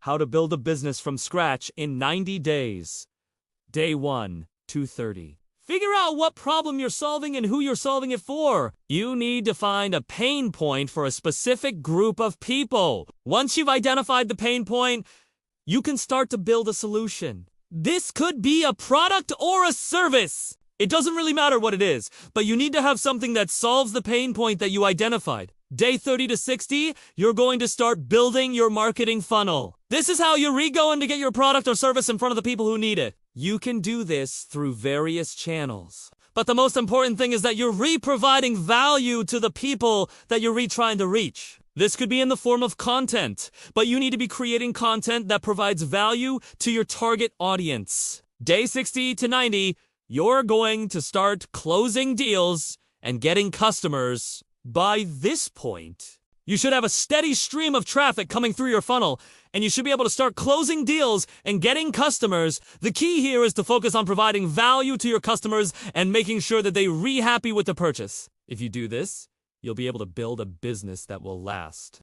How to build a business from scratch in 90 days. Day 1, 2:30. Figure out what problem you're solving and who you're solving it for. You need to find a pain point for a specific group of people. Once you've identified the pain point, you can start to build a solution. This could be a product or a service. It doesn't really matter what it is, but you need to have something that solves the pain point that you identified. Day 30 to 60, you're going to start building your marketing funnel. This is how you're going to get your product or service in front of the people who need it. You can do this through various channels. But the most important thing is that you're providing value to the people that you're trying to reach. This could be in the form of content, but you need to be creating content that provides value to your target audience. Day 60 to 90, you're going to start closing deals and getting customers. By this point, you should have a steady stream of traffic coming through your funnel, and you should be able to start closing deals and getting customers. The key here is to focus on providing value to your customers and making sure that they're happy with the purchase. If you do this, you'll be able to build a business that will last.